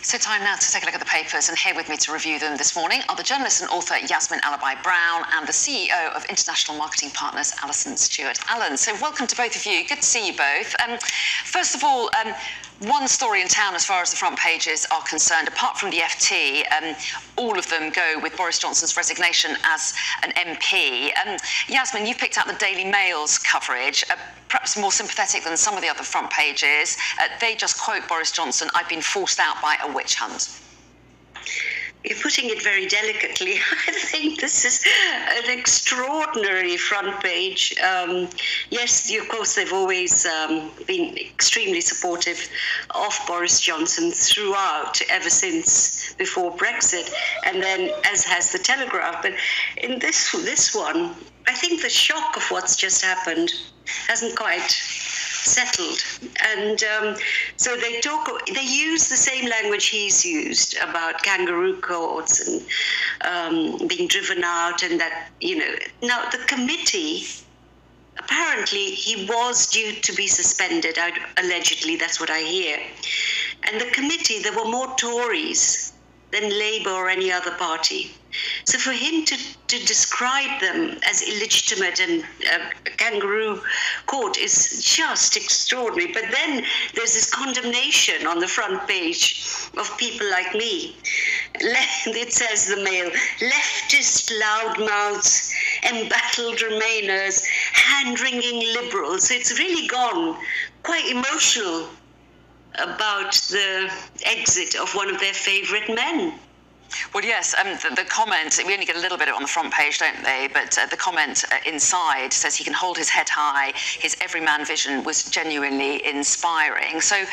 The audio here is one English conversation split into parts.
So time now to take a look at the papers, and here with me to review them this morning are the journalist and author Yasmin Alibhai-Brown and the CEO of International Marketing Partners, Alison Stewart-Allen. So welcome to both of you. Good to see you both. First of all, one story in town as far as the front pages are concerned. Apart from the FT, all of them go with Boris Johnson's resignation as an MP. Yasmin, you've picked out the Daily Mail's coverage, perhaps more sympathetic than some of the other front pages. They just quote Boris Johnson, "I've been forced out by a witch hunt." You're putting it very delicately. I think this is an extraordinary front page. Yes, of course, they've always been extremely supportive of Boris Johnson throughout, ever since before Brexit, and then as has the Telegraph. But in this one, I think the shock of what's just happened hasn't quite settled, and so they use the same language he's used about kangaroo courts and being driven out, and that, now the committee, apparently he was due to be suspended, allegedly, that's what I hear, and the committee, there were more Tories than Labour or any other party. So for him to describe them as illegitimate and kangaroo court is just extraordinary. But then there's this condemnation on the front page of people like me. It says, the Mail, leftist loudmouths, embattled Remainers, hand-wringing liberals. So it's really gone quite emotional about the exit of one of their favourite men. Well, yes, the comment, we only get a little bit of it on the front page, don't they? But the comment inside says he can hold his head high. His everyman vision was genuinely inspiring. So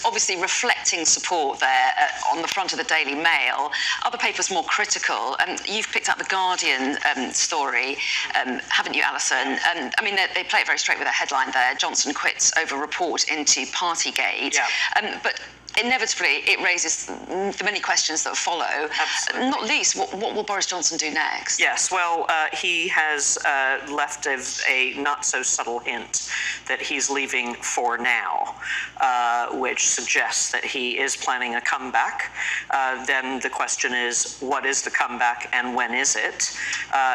obviously reflecting support there on the front of the Daily Mail. Other papers more critical. You've picked up the Guardian story, haven't you, Alison? I mean, they play it very straight with a headline there. Johnson quits over report into Partygate. Yeah. But inevitably, it raises the many questions that follow. Absolutely. Not least, what will Boris Johnson do next? Yes, well, he has left a not-so-subtle hint that he's leaving for now, which suggests that he is planning a comeback. Then the question is, what is the comeback and when is it?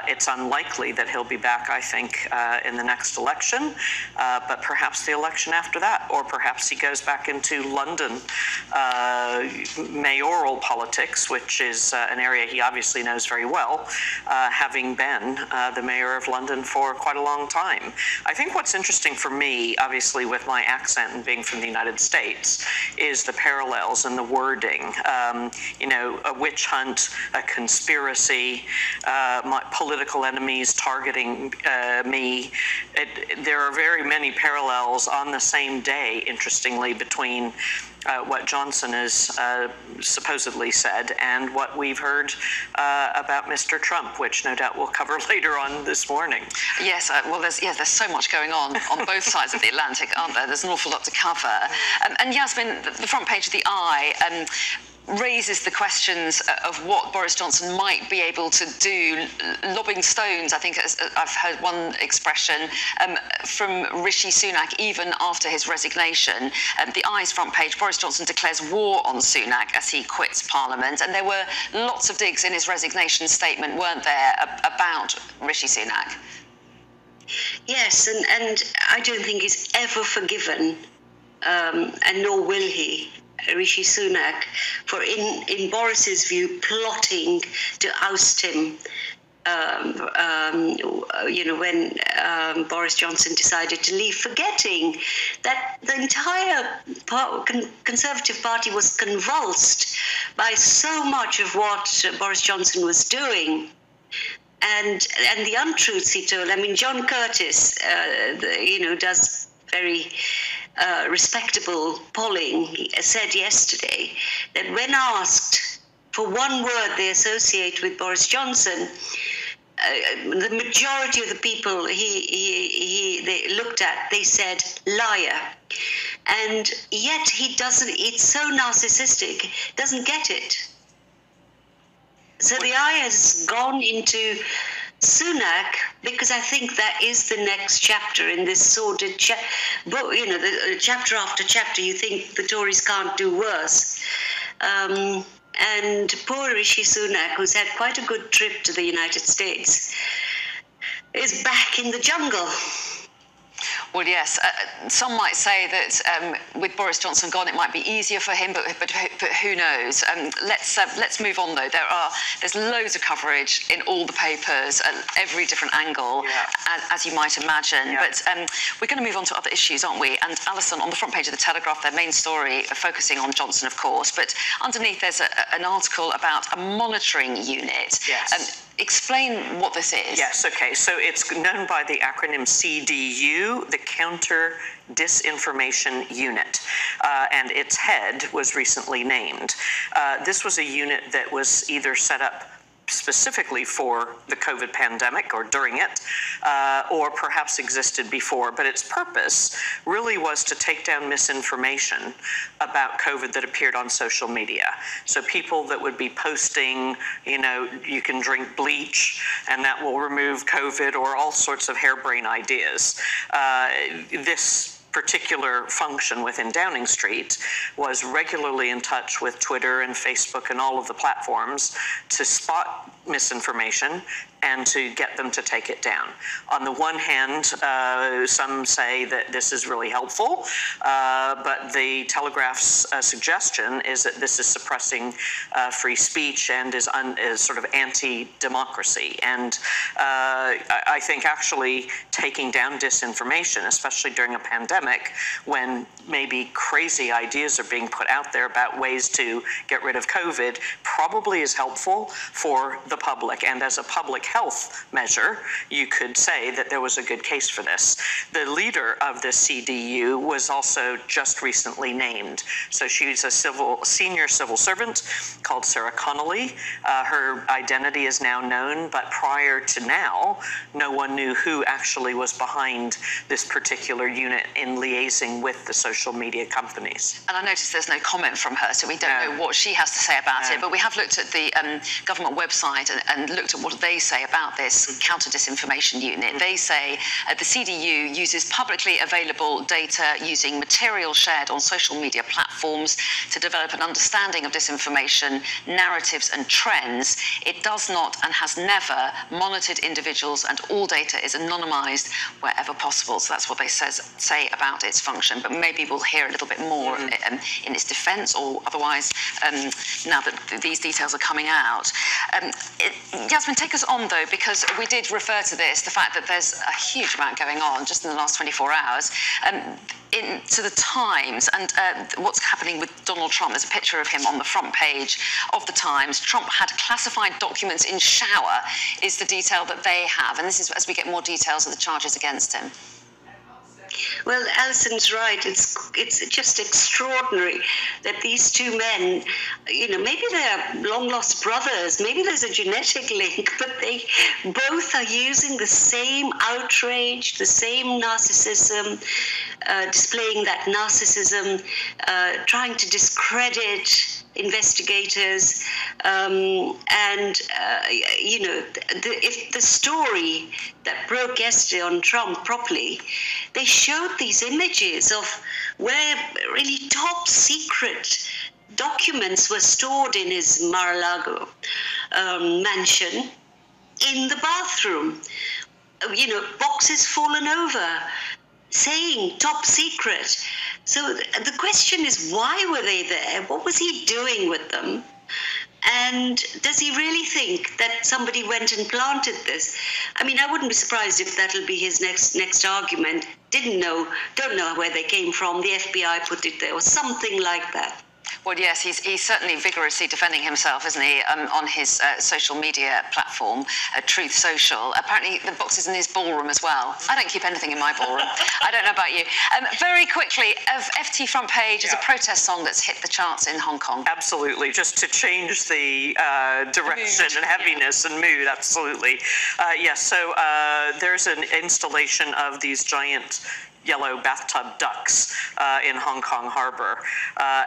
It's unlikely that he'll be back, I think, in the next election, but perhaps the election after that, or perhaps he goes back into London mayoral politics, which is an area he obviously knows very well, having been the mayor of London for quite a long time. I think what's interesting for me, obviously with my accent and being from the United States, is the parallels in the wording. A witch hunt, a conspiracy, my political enemies targeting me. There are very many parallels on the same day, interestingly, between what Johnson has supposedly said and what we've heard about Mr. Trump, which no doubt we'll cover later on this morning. Yes, well, there's so much going on both sides of the Atlantic, aren't there? There's an awful lot to cover. And Yasmin, the front page of the Eye raises the questions of what Boris Johnson might be able to do, lobbing stones, I think I've heard one expression, from Rishi Sunak even after his resignation. The Eye's front page, Boris Johnson declares war on Sunak as he quits Parliament, and there were lots of digs in his resignation statement, weren't there, about Rishi Sunak? Yes, and I don't think he's ever forgiven, and nor will he, Rishi Sunak, for in Boris's view plotting to oust him. When Boris Johnson decided to leave, forgetting that the entire Conservative Party was convulsed by so much of what Boris Johnson was doing. And the untruths he told. I mean, John Curtis, does very respectable polling. He said yesterday that when asked for one word they associate with Boris Johnson, the majority of the people they looked at, they said liar. And yet he doesn't, it's so narcissistic, doesn't get it. So the eye has gone into Sunak, because I think that is the next chapter in this sordid chapter after chapter. You think the Tories can't do worse. And poor Rishi Sunak, who's had quite a good trip to the United States, is back in the jungle. Well, yes. Some might say that with Boris Johnson gone, it might be easier for him, but who knows? Let's move on, though. There's loads of coverage in all the papers at every different angle, as you might imagine. Yeah. But we're going to move on to other issues, aren't we? And Alison, on the front page of the Telegraph, their main story focusing on Johnson, of course, but underneath there's an article about a monitoring unit. Yes. Explain what this is. Yes, okay. So it's known by the acronym CDU, the Counter Disinformation Unit, and its head was recently named. This was a unit that was either set up specifically for the COVID pandemic or during it, or perhaps existed before, but its purpose really was to take down misinformation about COVID that appeared on social media. So people that would be posting, you can drink bleach and that will remove COVID, or all sorts of harebrained ideas. This particular function within Downing Street was regularly in touch with Twitter and Facebook and all of the platforms to spot misinformation and to get them to take it down. On the one hand, some say that this is really helpful, but the Telegraph's suggestion is that this is suppressing free speech and is sort of anti-democracy. And I think actually taking down disinformation, especially during a pandemic when maybe crazy ideas are being put out there about ways to get rid of COVID, probably is helpful for the public. And as a public health measure, you could say that there was a good case for this. The leader of the CDU was also just recently named. So she's a senior civil servant called Sarah Connolly. Her identity is now known, but prior to now, no one knew who actually was behind this particular unit in liaising with the social media companies. And I noticed there's no comment from her, so we don't know what she has to say about it, but we have looked at the government website and looked at what they say about this counter-disinformation unit. They say the CDU uses publicly available data using material shared on social media platforms to develop an understanding of disinformation, narratives and trends. It does not and has never monitored individuals, and all data is anonymized wherever possible. So that's what they say about its function, but maybe we'll hear a little bit more in its defense or otherwise now that these details are coming out. Yasmin, take us on though, because we did refer to this, the fact that there's a huge amount going on just in the last 24 hours. Into the Times and what's happening with Donald Trump. There's a picture of him on the front page of the Times. Trump had classified documents in shower is the detail that they have. And this is as we get more details of the charges against him. Well, Alison's right. It's just extraordinary that these two men, maybe they're long-lost brothers, maybe there's a genetic link, but they both are using the same outrage, the same narcissism, displaying that narcissism, trying to discredit investigators, if the story that broke yesterday on Trump properly, they showed these images of where really top secret documents were stored in his Mar-a-Lago mansion in the bathroom. Boxes fallen over, saying top secret. So the question is, why were they there? What was he doing with them? And does he really think that somebody went and planted this? I mean, I wouldn't be surprised if that'll be his next argument. Don't know where they came from. The FBI put it there or something like that. Well, yes, he's certainly vigorously defending himself, isn't he, on his social media platform, Truth Social. Apparently, the box is in his ballroom as well. I don't keep anything in my ballroom. I don't know about you. Very quickly, FT Front Page is a protest song that's hit the charts in Hong Kong. Absolutely, just to change the direction and heaviness and mood, absolutely. Yes, so there's an installation of these giant yellow bathtub ducks in Hong Kong Harbor,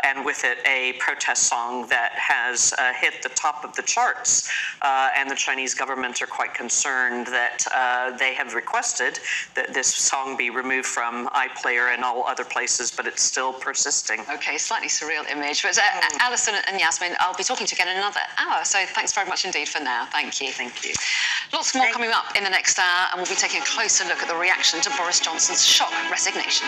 and with it a protest song that has hit the top of the charts. And the Chinese government are quite concerned that they have requested that this song be removed from iPlayer and all other places, but it's still persisting. Okay, slightly surreal image. But Alison and Yasmin, I'll be talking to you again in another hour. So thanks very much indeed for now. Thank you. Thank you. Lots more coming up in the next hour, and we'll be taking a closer look at the reaction to Boris Johnson's shock resignation.